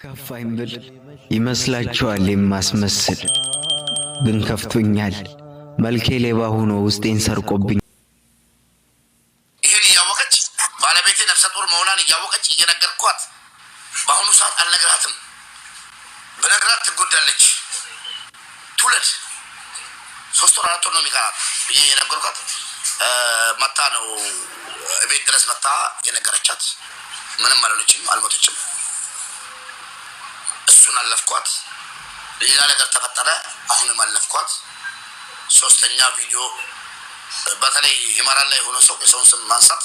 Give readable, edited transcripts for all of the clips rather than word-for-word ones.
ከፋኝ ብል ይመስላችኋል የማስመስል ግን ከፍቶኛል መልኬ ሌባ ሆኖ ውስጤን ሰርቆብኝ ይሄን ያወቀች ባለቤቴ ነፍሰ ጡር መሆኗን ያወቀች እየነገርኳት በአሁኑ ሰዓት አልነግራትም በነገራት ትጎዳለች ትውለድ 3 ወር 4 ወር ነው የሚቀራት ብዬ የነገርኳት መጣ ነው ቤት ድረስ መጣ የነገረቻት ምንም አልሆነችም አልሞተችም እሱን አለፍኳት ሌላ ነገር ተፈጠረ አሁንም አለፍኳት ሶስተኛ ቪዲዮ በተለይ ይመራል ላይ ሆኖ ሰው የሰውን ስም ማንሳት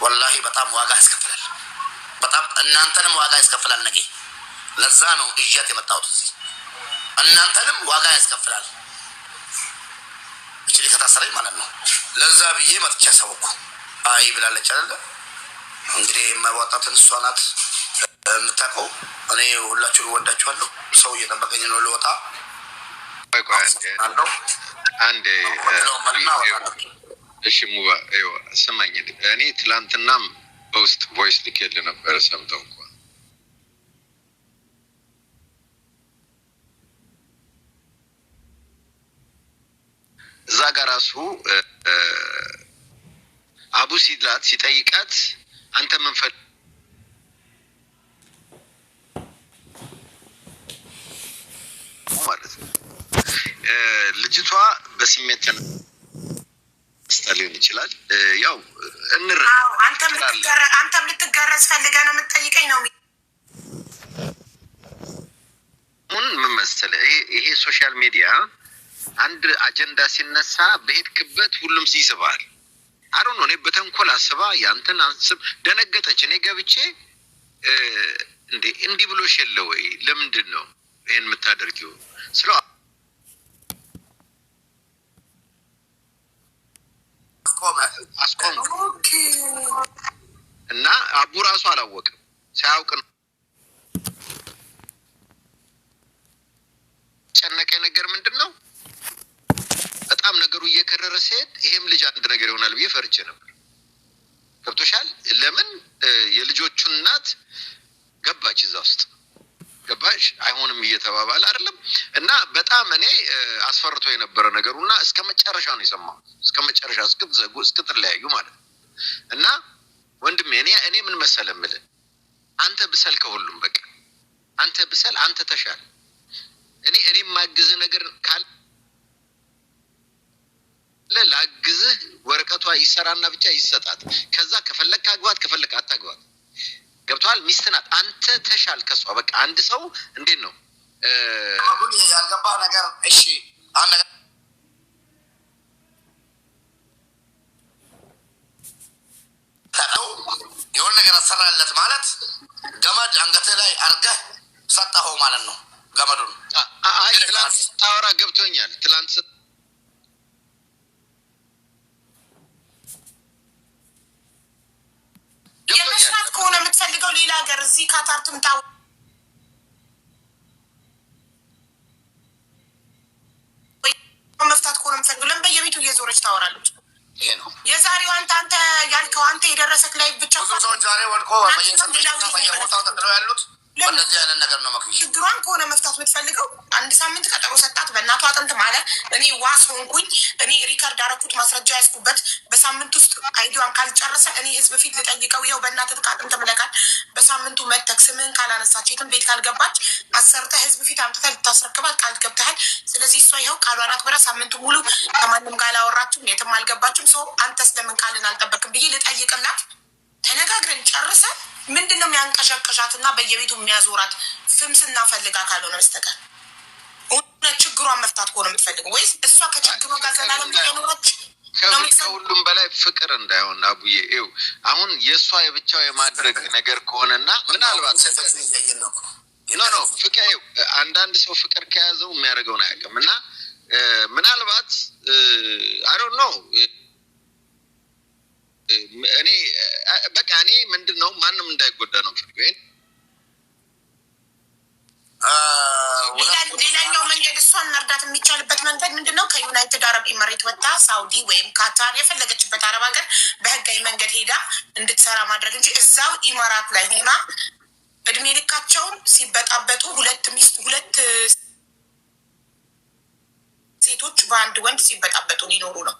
ወላሂ በጣም ዋጋ ያስከፍላል በጣም እናንተንም ዋጋ ያስከፍላል ነገ ለዛ ነው እያት የመጣሁት እናንተንም ዋጋ ያስከፍላል እቺ ከታሰረኝ ማለት ነው ለዛ ብዬ መጥቻ ሰውኩ አይ ብላለች አይደል እንግዲህ የማይዋጣትን እሷ ናት የምታውቀው እኔ ሁላችሁን ወዳችኋለሁ ሰው እየጠበቀኝ ነው ልወጣ አንዴ እሺ ሙባ አይዋ ሰማኝ እኔ ትላንትናም ፖስት ቮይስ ልኬል ነበር ሰምተው እንኳን እዛ ጋር ራሱ አቡ ሲድላት ሲጠይቃት አንተ ምን ፈል ማለት ነው ልጅቷ በስሜት ሊሆን ይችላል ያው እንረ አንተም ልትገረዝ ፈልገህ ነው የምትጠይቀኝ ነው ምን መሰለህ ይሄ ሶሻል ሚዲያ አንድ አጀንዳ ሲነሳ በሄድክበት ሁሉም ሲስባል አሮን ነው በተንኮል አስባ ያንተን አንስብ ደነገጠች እኔ ገብቼ እንዴ ብሎሽ የለው ወይ ለምንድን ነው ይሄን የምታደርጊው ስለ አስቆም እና አቡ ራሱ አላወቅም ሳያውቅ ጨነቀኝ ነገር ምንድነው በጣም ነገሩ እየከረረ ሲሄድ ይሄም ልጅ አንድ ነገር ይሆናል ብዬ ፈርቼ ነበር ገብቶሻል ለምን የልጆቹ እናት ገባች እዛ ውስጥ ገባሽ አይሆንም እየተባባለ አይደለም እና በጣም እኔ አስፈርቶ የነበረ ነገሩና እስከመጨረሻው ነው የሰማው እስከመጨረሻ እስከዘጉ እስከተለያዩ ማለት እና ወንድሜ እኔ ምን መሰለምል አንተ ብሰል ከሁሉም በቃ አንተ ብሰል አንተ ተሻል እኔ ማግዝ ነገር ካል ለላግዝህ ወረቀቷ ይሰራና ብቻ ይሰጣት ከዛ ከፈለክ አግባት ከፈለክ አታግባት ገብቷል ሚስትናት አንተ ተሻል ከሷ በቃ አንድ ሰው እንዴት ነው አሁን ያልገባ ነገር እሺ አንተ ታው የሆነ ነገር አሰራለት ማለት ገመድ አንገቴ ላይ አርገህ ሰጣኸው ማለት ነው ገመዱን አይ ትላንት ታወራ ገብቶኛል ትላንት የመስራት ከሆነ የምትፈልገው ሌላ ሀገር እዚህ ካታር ትምጣው መፍታት ከሆነ የምትፈልገው ለምን በየቤቱ እየዞረች ታወራለች ይሄ ነው የዛሬው አንተ ያልከው አንተ የደረሰክ ላይ ብቻ ሰው ዛሬ ወድቆ በየቦታው ተጥለው ያሉት እንደዚህ አይነት ነገር ነው መክሊት ችግሯን ከሆነ መፍታት የምትፈልገው አንድ ሳምንት ቀጠሮ ሰጣት በእናቷ አጥንት ማለት እኔ ዋስ ሆንኩኝ እኔ ሪካርድ አደረኩት ማስረጃ ያዝኩበት በሳምንት ውስጥ አይዲዋን ካልጨረሰ እኔ ህዝብ ፊት ልጠይቀው ይኸው በእናትህ አጥንት ምለካል በሳምንቱ መተክ ስምህን ካላነሳች የትም ቤት ካልገባች አሰርተ ህዝብ ፊት አምጥተህ ልታስረክባት ቃል ገብተሃል ስለዚህ እሷ ይኸው ቃሏን አክብራ ሳምንቱ ሙሉ ከማንም ጋር አላወራችም የትም አልገባችም ሰው አንተስ ለምን ቃልን አልጠበቅም ብዬ ልጠይቅላት ተነጋግረን ጨርሰ ምንድነው የሚያንቀሻቀሻትና በየቤቱ የሚያዞራት ፍምስና ፈልጋ ካልሆነ በስተቀር ችግሯን መፍታት ከሆነ የምትፈልገው ወይስ እሷ ከችግሯ ጋር ዘላለም እየኖረች ከሁሉም በላይ ፍቅር እንዳይሆን አቡዬ ይኸው አሁን የእሷ የብቻው የማድረግ ነገር ከሆነና ምናልባት ኖ ፍቅር አንዳንድ ሰው ፍቅር ከያዘው የሚያደርገውን አያውቅም እና ምናልባት አይ ዶንት ኖ እኔ በቃ እኔ ምንድነው ማንንም እንዳይጎዳ ነው ፍቅሬን ሌላኛው መንገድ እሷን መርዳት የሚቻልበት መንገድ ምንድነው ከዩናይትድ አረብ ኤሚሬት ወጣ ሳውዲ ወይም ካታር የፈለገችበት አረብ ሀገር በህጋዊ መንገድ ሄዳ እንድትሰራ ማድረግ እንጂ እዛው ኢማራት ላይ ሆና እድሜ ልካቸውን ሲበጣበጡ ሁለት ሴቶች በአንድ ወንድ ሲበጣበጡ ሊኖሩ ነው።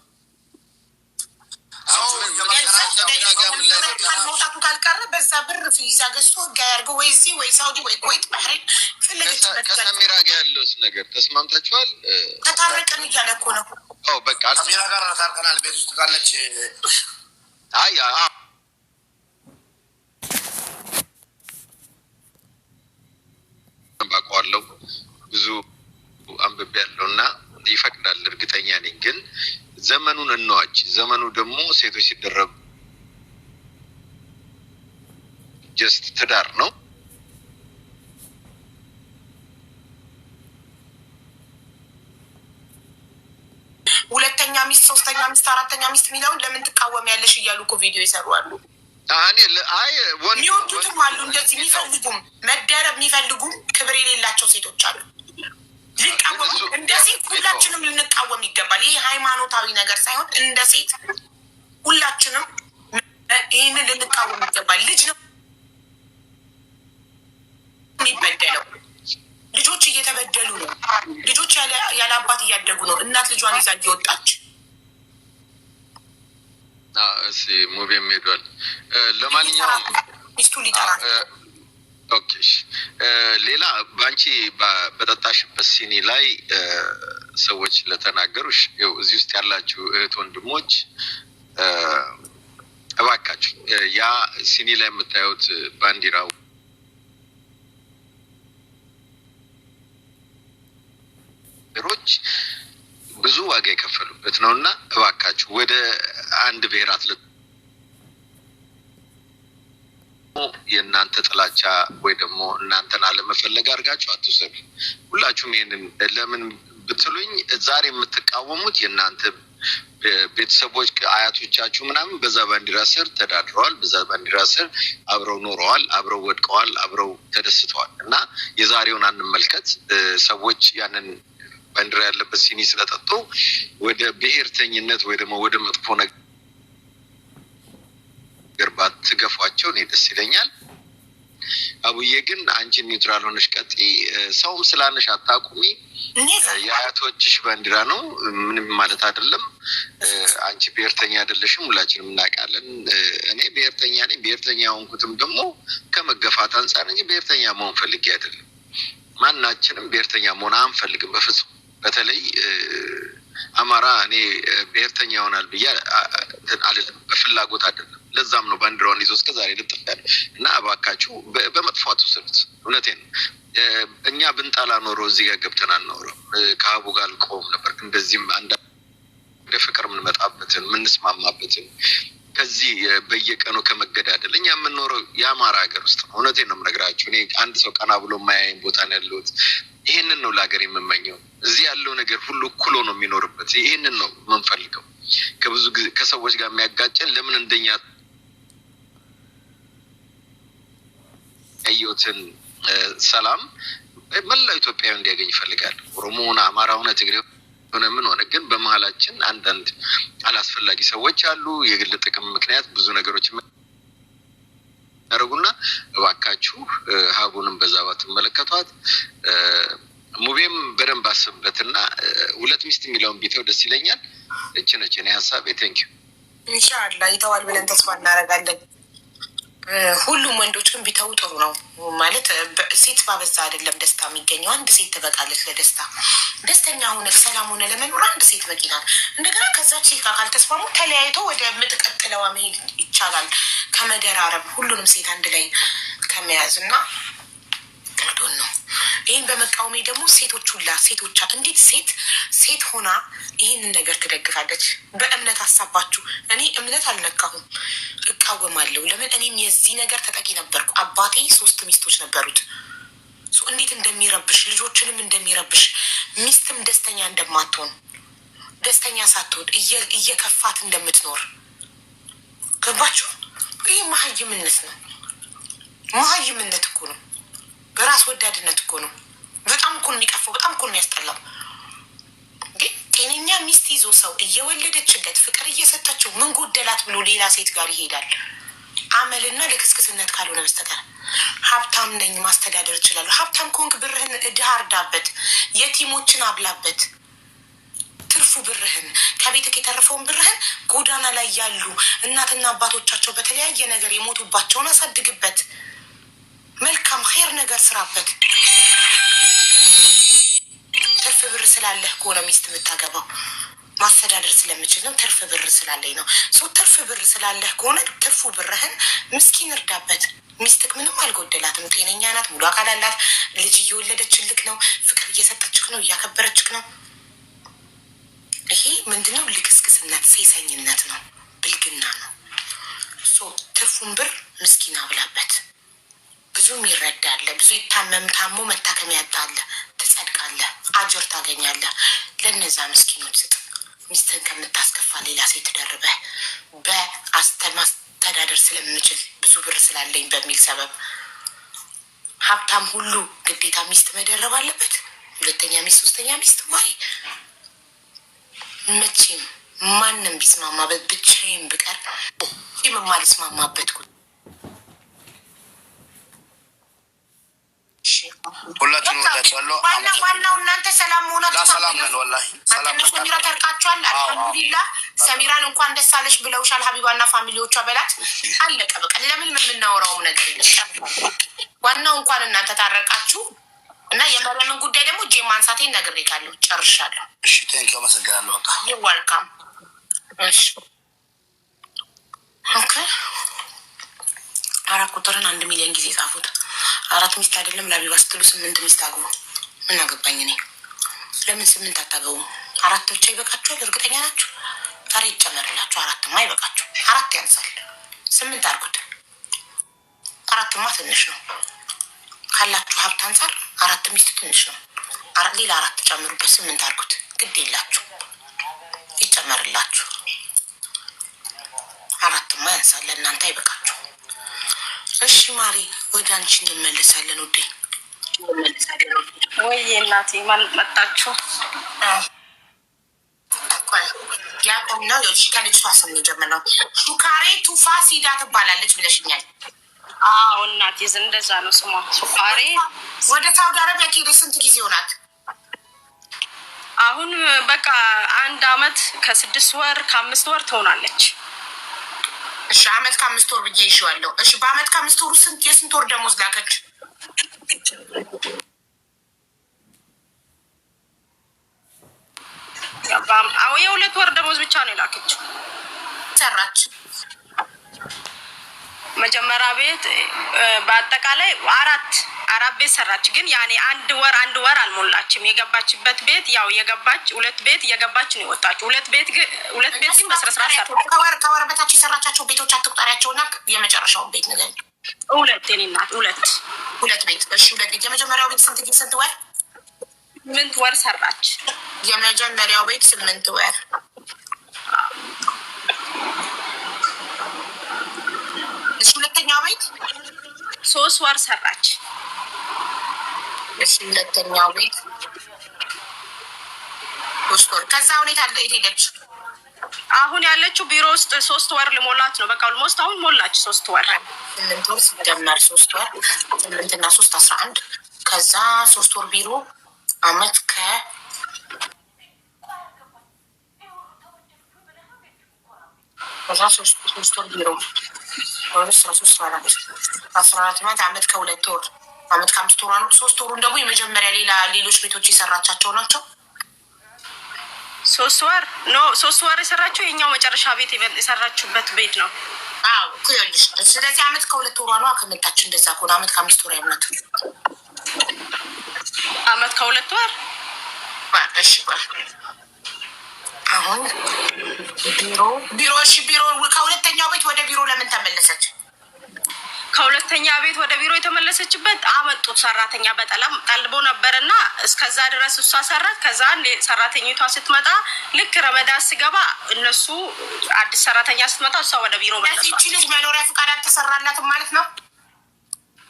መውጣቱ ካልቀረ በዛ ብር ቪዛ ገዝቶ ህጋ ያርገው ወይ እዚህ ወይ ሳውዲ ወይ ኩዌት ባህሬን ፈለገችበት። ከሰሚራ ጋር ያለውስ ነገር ተስማምታችኋል? ተታረቅን እያለ እኮ ነው። በቃ ሰሚራ ጋር ታርቀናል። ቤት ውስጥ ካለች ባውቀዋለሁ ብዙ አንብቤ ያለው እና ይፈቅዳል እርግጠኛ ነኝ። ግን ዘመኑን እንዋጅ። ዘመኑ ደግሞ ሴቶች ሲደረጉ ጀስት ትዳር ነው። ሁለተኛ ሚስት፣ ሶስተኛ ሚስት፣ አራተኛ ሚስት የሚለውን ለምን ትቃወሚያለሽ እያሉ እኮ ቪዲዮ ይሰሩዋሉ። የሚወዱትም አሉ እንደዚህ የሚፈልጉም መደረብ የሚፈልጉም ክብር የሌላቸው ሴቶች አሉ። ሊቃወሙ እንደ ሴት ሁላችንም ልንቃወም ይገባል። ይህ ሃይማኖታዊ ነገር ሳይሆን እንደ ሴት ሁላችንም ይህንን ልንቃወም ይገባል። ልጅ ነው የሚበደለው። ልጆች እየተበደሉ ነው። ልጆች ያለ አባት እያደጉ ነው። እናት ልጇን ይዛ እየወጣች ሙቪም ሄዷል። ለማንኛውም ሚስቱ ሊጠራ ኦኬ። ሌላ በአንቺ በጠጣሽበት ሲኒ ላይ ሰዎች ለተናገሩሽ እዚህ ውስጥ ያላችሁ እህት ወንድሞች እባካችሁ ያ ሲኒ ላይ የምታዩት ባንዲራው ሮች ብዙ ዋጋ የከፈሉበት ነው እና እባካችሁ ወደ አንድ ብሔር አትለጡ። የእናንተ ጥላቻ ወይ ደግሞ እናንተን አለመፈለግ አድርጋችሁ አትውሰዱ። ሁላችሁም ይሄንን ለምን ብትሉኝ ዛሬ የምትቃወሙት የእናንተ ቤተሰቦች አያቶቻችሁ ምናምን በዛ ባንዲራ ስር ተዳድረዋል፣ በዛ ባንዲራ ስር አብረው ኖረዋል፣ አብረው ወድቀዋል፣ አብረው ተደስተዋል እና የዛሬውን አንመልከት። ሰዎች ያንን ባንዲራ ያለበት ሲኒ ስለጠጡ ወደ ብሔርተኝነት ወይ ደግሞ ወደ መጥፎ ነገር ባትገፏቸው እኔ ደስ ይለኛል። አቡዬ ግን አንቺ ኒውትራል ሆነሽ ቀጥ ሰውም ስላነሽ አታቁሚ። የአያቶችሽ ባንዲራ ነው፣ ምንም ማለት አይደለም። አንቺ ብሔርተኛ አይደለሽም፣ ሁላችንም እናውቃለን። እኔ ብሔርተኛ ነኝ። ብሔርተኛ ሆንኩትም ደግሞ ከመገፋት አንጻር እንጂ ብሔርተኛ መሆን ፈልጌ አይደለም። ማናችንም ብሔርተኛ መሆን አንፈልግም በፍጹም። በተለይ አማራ እኔ ብሔርተኛ ይሆናል ብዬ አልልም፣ በፍላጎት አይደለም። ለዛም ነው ባንዲራውን ይዞ እስከዛሬ ልጥፋል እና እባካችሁ በመጥፎ አትውሰዱት። እውነቴን ነው። እኛ ብንጣላ ኖሮ እዚህ ጋር ገብተን አንኖርም። ከአቡ ጋር አልቆም ነበር። እንደዚህም አንድ ወደ ፍቅር የምንመጣበትን የምንስማማበትን ከዚህ በየቀኑ ከመገዳደል እኛ የምንኖረው የአማራ ሀገር ውስጥ ነው። እውነቴን ነው የምነግራችሁ። እኔ አንድ ሰው ቀና ብሎ የማያየኝ ቦታ ነው ያለሁት። ይሄንን ነው ለሀገር የምመኘው። እዚህ ያለው ነገር ሁሉ እኩል ነው የሚኖርበት። ይሄንን ነው የምንፈልገው። ከብዙ ጊዜ ከሰዎች ጋር የሚያጋጨን ለምን እንደኛ ያየሁትን ሰላም መላው ኢትዮጵያዊ እንዲያገኝ ይፈልጋል። ኦሮሞ ሆነ፣ አማራ ሆነ፣ ትግሬ ሆነ፣ ምን ሆነ፣ ግን በመሀላችን አንዳንድ አላስፈላጊ ሰዎች አሉ። የግል ጥቅም ምክንያት ብዙ ነገሮች ያደርጉና እባካችሁ ሀቡንም በዛ ባትመለከቷት። ሙቤም በደንብ አስብበትና ሁለት ሚስት የሚለውን ቢተው ደስ ይለኛል። እቺ ነች እኔ ሀሳቤ። ቴንኪው። ኢንሻአላህ ይተዋል ብለን ተስፋ እናደርጋለን። ሁሉም ወንዶች ግን ቢተው ጥሩ ነው። ማለት ሴት ባበዛ አይደለም ደስታ የሚገኘው። አንድ ሴት ትበቃለች ለደስታ። ደስተኛ ሆነ ሰላም ሆነ ለመኖር አንድ ሴት በቂ ናት። እንደገና ከዛች ሴት ጋር ካልተስማሙ ተለያይቶ ወደ ምትቀጥለዋ መሄድ ይቻላል። ከመደራረብ ሁሉንም ሴት አንድ ላይ ከመያዝ እና ዶን ነው። ይህን በመቃወሜ ደግሞ ሴቶች ሁላ ሴቶቻ እንዴት ሴት ሆና ይህንን ነገር ትደግፋለች? በእምነት ሀሳባችሁ እኔ እምነት አልነካሁም፣ እቃወማለሁ። ለምን እኔም የዚህ ነገር ተጠቂ ነበርኩ። አባቴ 3 ሚስቶች ነበሩት። እንዴት እንደሚረብሽ ልጆችንም እንደሚረብሽ ሚስትም ደስተኛ እንደማትሆን ደስተኛ ሳትሆን እየከፋት እንደምትኖር ገባችሁ? ይህ መሀይምነት ነው። መሀይምነት እኮ ነው። በራስ ወዳድነት እኮ ነው። በጣም እኮ ነው የሚቀፈው። በጣም እኮ ነው የሚያስጠላው። ግን ጤነኛ ሚስት ይዞ ሰው እየወለደችለት ፍቅር እየሰጠችው ምን ጎደላት ብሎ ሌላ ሴት ጋር ይሄዳል። አመልና ለክስክስነት ካልሆነ በስተቀር ሀብታም ነኝ ማስተዳደር እችላለሁ። ሀብታም ከሆንክ ብርህን ድሃ እርዳበት፣ የቲሞችን አብላበት። ትርፉ ብርህን ከቤትክ የተረፈውን ብርህን ጎዳና ላይ ያሉ እናትና አባቶቻቸው በተለያየ ነገር የሞቱባቸውን አሳድግበት። መልካም ኸይር ነገር ስራበት። ትርፍ ብር ስላለህ ከሆነ ሚስት የምታገባው ማስተዳደር ስለምችል ነው። ትርፍ ብር ስላለኝ ነው። ትርፍ ብር ስላለህ ከሆነ ትርፉ ብርህን ምስኪን እርዳበት። ሚስትክ ምንም አልጎደላትም፣ ጤነኛ ናት፣ ሙሉ አካል አላት፣ ልጅ እየወለደችልክ ነው፣ ፍቅር እየሰጠችክ ነው፣ እያከበረችክ ነው። ይሄ ምንድነው? ልክስክስነት፣ ሴሰኝነት ነው፣ ብልግና ነው። ትርፉን ብር ምስኪን አብላበት። ብዙም ይረዳለ፣ ብዙ ይታመም ታሞ መታከሚያ ያጣለ፣ ትጸድቃለህ፣ አጀር ታገኛለህ። ለነዛ ምስኪኖች ስጥ። ሚስትህን ከምታስከፋ ሌላ ሴት ደርበህ በማስተዳደር ስለምችል ብዙ ብር ስላለኝ በሚል ሰበብ ሀብታም ሁሉ ግዴታ ሚስት መደረብ አለበት። ሁለተኛ ሚስት፣ ሶስተኛ ሚስት ዋይ መቼም ማንም ቢስማማበት ብቻዬን ብቀር የማልስማማበት ሁላችሁም ወዳችኋለሁ። ዋናው እናንተ ሰላም መሆናችሁ። ሰላም ነን ወላሂ። ሰላም ነው። ሰሚራ ተርቃችኋል። አልሐምዱሊላህ። ሰሚራን እንኳን ደስ አለሽ ብለውሻል ሀቢባና ፋሚሊዎቿ በላት። አለቀ በቃ። ለምን የምናወራውም ነገር የለም። ዋናው እንኳን እናንተ ታረቃችሁ እና የመረምን ጉዳይ ደግሞ እጄ ማንሳቴን ነግሬካለሁ። ጨርሻለሁ። እሺ ቴንኪው፣ አመሰግናለሁ። በቃ ይዋልካም። እሺ ኦኬ። 4 ቁጥርን 1 ሚሊዮን ጊዜ ጻፉት። 4 ሚስት አይደለም ለሀቢባ ስትሉ 8 ሚስት አግቡ። ምን አገባኝ እኔ። ለምን 8 አታገቡ? 4 ብቻ ይበቃችኋል? እርግጠኛ ናችሁ? ዛሬ ይጨመርላችሁ። 4ማ አይበቃችሁ፣ 4 ያንሳል። 8 አድርጉት። 4ማ ትንሽ ነው ካላችሁ ሀብት አንጻር። 4 ሚስት ትንሽ ነው። ሌላ 4 ጨምሩበት፣ 8 አድርጉት። ግድ የላችሁ ይጨመርላችሁ። 4ማ ያንሳል፣ ለእናንተ አይበቃችሁ። እሺ ማሪ ወደ አንቺ እንመለሳለን። ውዴ ወይ እናቴ ማን መጣችሁ? ያቆም ነው ከልጅቷ ስም የጀመርነው። ሹካሬ ቱፋ ሲዳ ትባላለች ብለሽኛል። አዎ እናቴ እንደዛ ነው ስሟ፣ ሹካሬ። ወደ ሳውዲ አረቢያ ከሄደች ስንት ጊዜ ሆናት? አሁን በቃ 1 አመት ከ6 ወር ከ5 ወር ትሆናለች። እሺ 1 አመት ከ5 ወር ብዬ ይዤዋለሁ። እሺ በ1 አመት ከ5 ወር የስንት ወር ደሞዝ ላከች? አዎ የ2 ወር ደሞዝ ብቻ ነው የላከችው። ሰራች መጀመሪያ ቤት በአጠቃላይ አራት ቤት ሰራች። ግን ያኔ 1 ወር አልሞላችም። የገባችበት ቤት ያው የገባች 2 ቤት የገባች ነው የወጣችው። 2 ቤት ግን በስርዓት ሰርታ ከወር በታች የሰራቻቸው ቤቶች አትቁጠሪያቸውና የመጨረሻውን ቤት ንገሪኝ። 2 የኔ እናት 2 ቤት። እሺ 2 ቤት። የመጀመሪያው ቤት ስንት ወር? 8 ወር ሰራች። የመጀመሪያው ቤት 8 ወር። እሺ ሁለተኛው ቤት 3 ወር ሰራች። እሺ ሁለተኛው ቤት 3 ወር። ከዛ ሁኔታ ሄደች። አሁን ያለችው ቢሮ ውስጥ 3 ወር ልሞላት ነው። በቃ ኦልሞስት አሁን ሞላች 3 ወር። 8 ወር ሲደመር 3 ወር 8 እና 3 11። ከዛ 3 ወር ቢሮ አመት ከዛ 3 ወር ቢሮ 14 ማለት አመት ከ2 ወር 1 አመት ከ5 ወር ነው። 3 ወሩን ደግሞ የመጀመሪያ ሌሎች ቤቶች የሰራቻቸው ናቸው። 3 ወር የሰራችው የኛው መጨረሻ ቤት የሰራችሁበት ቤት ነው። አዎ ኩዮልሽ። ስለዚህ አመት ከ2 ወሯ ነው ከመጣች። እንደዛ ከሆነ አመት ከ5 ወር ያምናት። አመት ከ2 ወር። እሺ አሁን ቢሮ እሺ ቢሮ ከሁለተኛው ቤት ወደ ቢሮ ለምን ተመለሰች? ከሁለተኛ ቤት ወደ ቢሮ የተመለሰችበት አመጡት ሰራተኛ በጠለም ጠልቦ ነበርና እስከዛ ድረስ እሷ ሰራት። ከዛ ሰራተኛቷ ስትመጣ ልክ ረመዳን ሲገባ እነሱ አዲስ ሰራተኛ ስትመጣ እሷ ወደ ቢሮ መለሷት። እቺ ልጅ መኖሪያ ፍቃድ አልተሰራላትም ማለት ነው?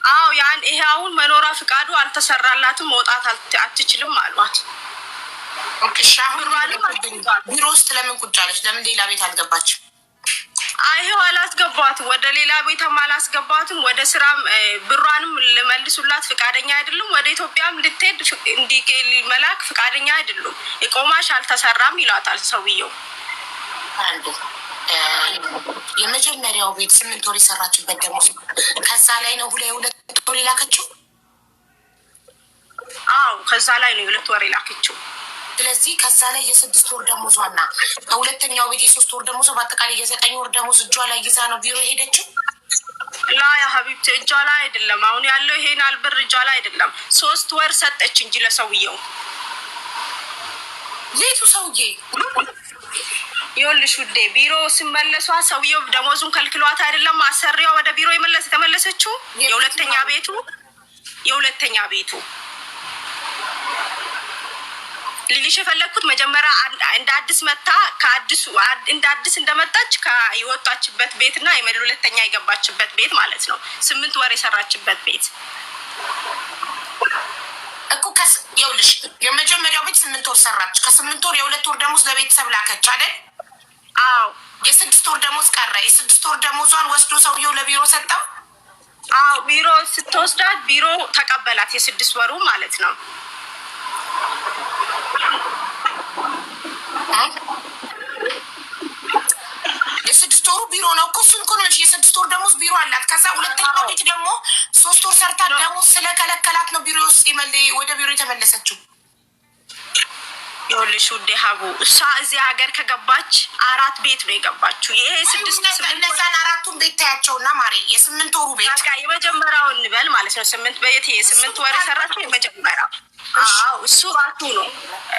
አዎ ይሄ አሁን መኖሪያ ፍቃዱ አልተሰራላትም፣ መውጣት አትችልም አሏት። ኦኬ ሻሁን ቢሮ ውስጥ ለምን ቁጭ አለች? ለምን ሌላ ቤት አልገባችም? አይው አላስገባትም፣ ወደ ሌላ ቤትም አላስገባትም። ወደ ስራም ብሯንም ልመልሱላት ፍቃደኛ አይደሉም። ወደ ኢትዮጵያም ልትሄድ መላክ ፍቃደኛ አይደሉም። የቆማሽ አልተሰራም ይላታል ሰውየው። አንዱ የመጀመሪያው ቤት 8 ወር የሰራችበት ደግሞ ከዛ ላይ ነው 2 ወር የላከችው። አዎ ከዛ ላይ ነው 2 ወር የላከችው። ስለዚህ ከዛ ላይ የ6 ወር ደሞዟና ከሁለተኛው ቤት የ3 ወር ደሞዟ በአጠቃላይ የ9 ወር ደሞዝ እጇ ላይ ይዛ ነው ቢሮ ሄደችው። ላ ያ ሀቢብቲ እጇ ላይ አይደለም አሁን ያለው ይሄን አልብር እጇ ላይ አይደለም። 3 ወር ሰጠች እንጂ ለሰውየው። ሌቱ ሰውዬ ይኸውልሽ ውዴ ቢሮ ሲመለሷ ሰውየው ደሞዙን ከልክሏት አይደለም አሰሪዋ ወደ ቢሮ የተመለሰችው። የሁለተኛ ቤቱ ልልሽ የፈለግኩት መጀመሪያ እንደ አዲስ መጣ እንደ አዲስ እንደመጣች ከወጣችበት ቤትና ሁለተኛ የገባችበት ቤት ማለት ነው። 8 ወር የሰራችበት ቤት እኮ ይኸውልሽ የመጀመሪያው ቤት 8 ወር ሰራች። ከ8 ወር የ2 ወር ደሞዝ ለቤተሰብ ላከች አይደል? አዎ የ6 ወር ደሞዝ ቀረ። የ6 ወር ደሞዟን ወስዶ ሰውየው ለቢሮ ሰጠው። አዎ ቢሮ ስትወስዳት ቢሮ ተቀበላት የ6 ወሩ ማለት ነው። የ6 ወሩ ቢሮ ነው እኮ እሱን እኮ ነው። የ6 ወር ደሞዝ ቢሮ አላት። ከዛ ሁለተኛው ቤት ደግሞ 3 ወር ሰርታ ደሞዝ ስለከለከላት ነው ቢሮ ውስጥ ወደ ቢሮ የተመለሰችው። ይኸውልሽ ውዴ ሀቡ እሷ እዚህ ሀገር ከገባች 4 ቤት ነው የገባችው። ይሄ 6 እነዛን 4ቱን ቤት ታያቸውና ማሪ የ8 ወሩ ቤት በቃ የመጀመሪያውን እንበል ማለት ነው። 8 ቤት የ8 ወር የሰራችው የመጀመሪያው። አዎ እሱ ራሱ ነው።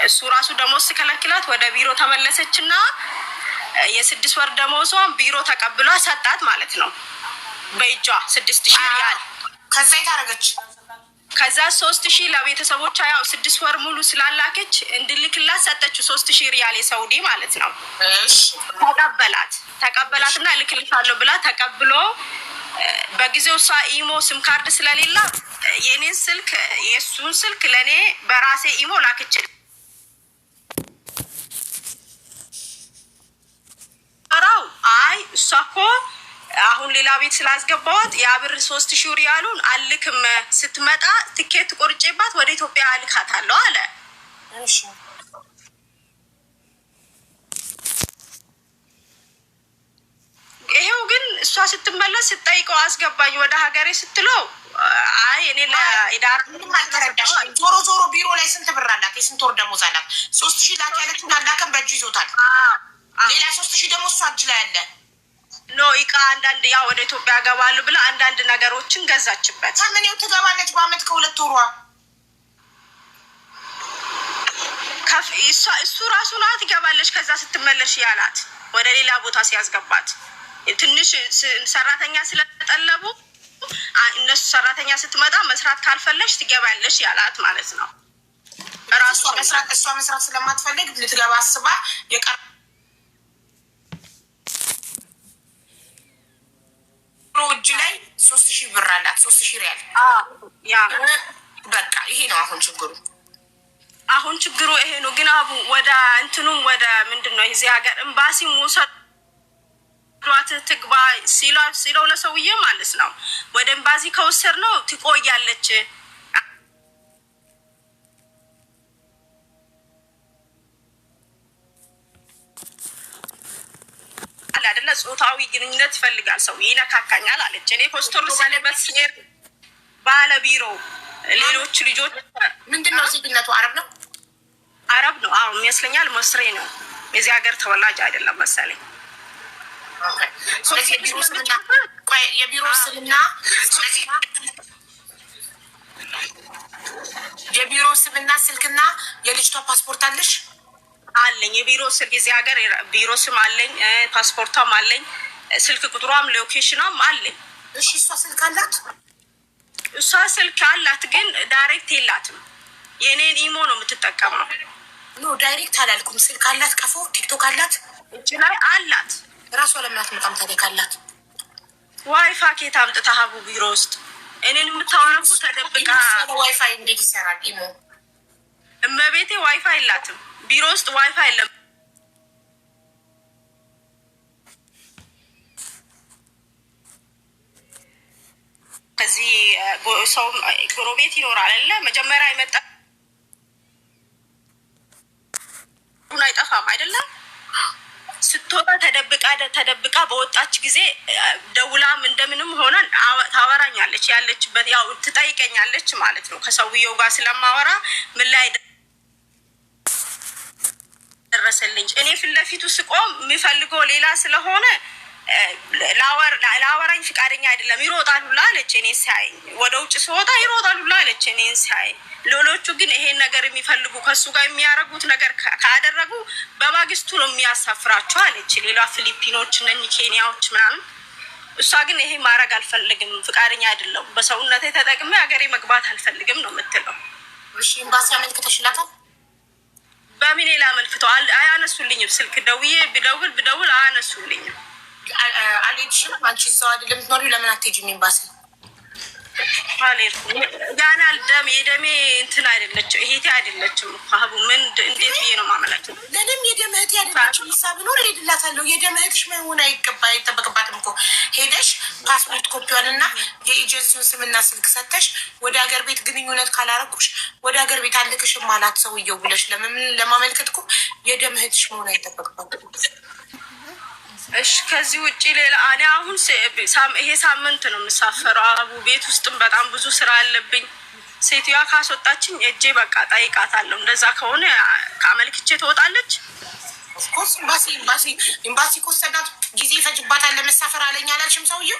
እሱ ራሱ ደሞዝ ሲከለክላት ወደ ቢሮ ተመለሰችና የ6 ወር ደሞዟን ቢሮ ተቀብሏ ሰጣት ማለት ነው በእጇ 6000 ሪያል። ከዛ የታረገች ከዛ 3000 ለቤተሰቦቿ ያው 6 ወር ሙሉ ስላላከች እንድልክላት ሰጠችው 3000 ሪያል የሳውዲ ማለት ነው። እሺ ተቀበላትና ልክልሻለሁ ብላ ተቀብሎ በጊዜው እሷ ኢሞ ሲም ካርድ ስለሌላ የኔን ስልክ የሱን ስልክ ለኔ በራሴ ኢሞ ላከችልኝ። አይ እሷ እኮ አሁን ሌላ ቤት ስላስገባዋት የብር 3000 ሪያሉን አልክም ስትመጣ ትኬት ቆርጬባት ወደ ኢትዮጵያ አልካታለሁ አለ። እሺ ይሄው ግን እሷ ስትመለስ ስትጠይቀው አስገባኝ ወደ ሀገሬ ስትለው አይ እኔ ለኢዳር ምንም አልተረዳሽም። ዞሮ ቢሮ ላይ ስንት ብር አላት? የስንት ወር ደሞዝ አላት? 3000 ላክ ያለችውን አላከም በእጁ ይዞታል። ሌላ 3000 ደግሞ እሷ እጅ ላይ አለ። ኖ ይቃ አንዳንድ ያው ወደ ኢትዮጵያ ገባሉ ብላ አንዳንድ ነገሮችን ገዛችበት። ታምኔው ትገባለች በአመት ከ2 ወሯ እሱ ራሱ ናት ትገባለች። ከዛ ስትመለሽ ያላት ወደ ሌላ ቦታ ሲያስገባት ትንሽ ሰራተኛ ስለጠለቡ እነሱ ሰራተኛ ስትመጣ መስራት ካልፈለሽ ትገባለሽ ያላት ማለት ነው። ራሱ እሷ መስራት ስለማትፈልግ ልትገባ አስባ የቀረ እጅ ላይ 3000 ብር አላት። 3000 ሪያል ያ በቃ ይሄ ነው አሁን ችግሩ ይሄ ነው። ግን አቡ ወደ እንትኑም ወደ ምንድነው እዚህ ሀገር ኤምባሲ ሙሰዷት ትግባ ሲለው ለሰውዬ ማለት ነው። ወደ ኤምባሲ ከወሰድ ነው ትቆያለች አይደለ? ጾታዊ ግንኙነት ይፈልጋል ሰው ይነካካኛል አለች። እኔ ፖስቶር ስለበት ሲር ባለ ቢሮ ሌሎች ልጆች ምንድነው ዜግነቱ? አረብ ነው። አዎ ይመስለኛል መስሬ ነው። የዚህ ሀገር ተወላጅ አይደለም መሰለኝ። ስለዚህ የቢሮ ስምና ስልክና የልጅቷ ፓስፖርት አለሽ? አለኝ። የቢሮ ስልክ የዚህ ሀገር ቢሮ ስም አለኝ፣ ፓስፖርቷም አለኝ፣ ስልክ ቁጥሯም ሎኬሽኗም አለኝ። እሺ እሷ ስልክ አላት? እሷ ስልክ አላት ግን ዳይሬክት የላትም። የኔን ኢሞ ነው የምትጠቀመው። ኖ ዳይሬክት አላልኩም። ስልክ አላት? ቀፎ ቲክቶክ አላት? እጅ ላይ አላት። ራሷ ለምናት መጣም ታሪክ አላት? ዋይፋይ ኬት አምጥታ ሀቡ ቢሮ ውስጥ እኔን የምታወራው ተደብቃ። ዋይፋይ እንዴት ይሰራል? ኢሞ እመቤቴ ዋይፋይ የላትም ቢሮ ውስጥ ዋይፋይ የለም። ከዚህ ሰው ጎረቤት ይኖራል አይደለ? መጀመሪያ የመጣ አይጠፋም አይደለም? ስትወጣ ተደብቃ በወጣች ጊዜ ደውላም እንደምንም ሆነን ታወራኛለች። ያለችበት ያው ትጠይቀኛለች ማለት ነው። ከሰውየው ጋር ስለማወራ ምን ላይ ደረሰልኝ። እኔ ፊት ለፊቱ ስቆም የሚፈልገው ሌላ ስለሆነ ላወራኝ ፍቃደኛ አይደለም። ይሮጣሉላ አለች እኔ ሳይ፣ ወደ ውጭ ስወጣ ይሮጣሉላ አለች እኔ ሳይ። ሌሎቹ ግን ይሄን ነገር የሚፈልጉ ከሱ ጋር የሚያደርጉት ነገር ካደረጉ በማግስቱ ነው የሚያሳፍራቸው አለች። ሌላ ፊሊፒኖች ነኝ ኬንያዎች ምናምን። እሷ ግን ይሄ ማድረግ አልፈልግም፣ ፍቃደኛ አይደለም፣ በሰውነቴ ተጠቅሜ ሀገሬ መግባት አልፈልግም ነው የምትለው። እሺ ኤምባሲ አመልክተሽላታል? በምን ላመልክተው? አያነሱልኝም። ስልክ ደውዬ ብደውል አያነሱልኝም። አልሄድሽም? አንቺ እዛው አይደለም የምትኖሪው? ለምን አትሄጂም ኤምባሲ? አልሄድኩም። ያናል የደሜ እንትን አይደለችም፣ እህቴ አይደለችም። ሀቡ ምን እንዴት ብዬ ነው ማመለክተው? ለንም የደም እህቴ አይደለችም። ሳ ብኖር ሄድላታለሁ። የደም እህትሽ መሆን አይጠበቅባትም እኮ። ሄደሽ ፓስፖርት ኮፒዋን እና የኤጀንሲውን ስምና ስልክ ሰተሽ ወደ ሀገር ቤት ግንኙነት ካላረኩሽ ወደ ሀገር ቤት አልክሽም አላት ሰውየው ብለሽ ለማመልከት እኮ የደም እህትሽ መሆን አይጠበቅባትም። እሺ ከዚህ ውጭ ሌላ እኔ አሁን ይሄ ሳምንት ነው የምሳፈረው። አቡ ቤት ውስጥም በጣም ብዙ ስራ አለብኝ። ሴትዮዋ ካስወጣችኝ እጄ በቃ ጠይቃታለሁ። እንደዛ ከሆነ ከአመልክቼ ትወጣለች። ኦፍኮርስ ኤምባሲ ኮስተናት ጊዜ ይፈጅባታል ለመሳፈር አለኝ አላልሽም ሰውዬው?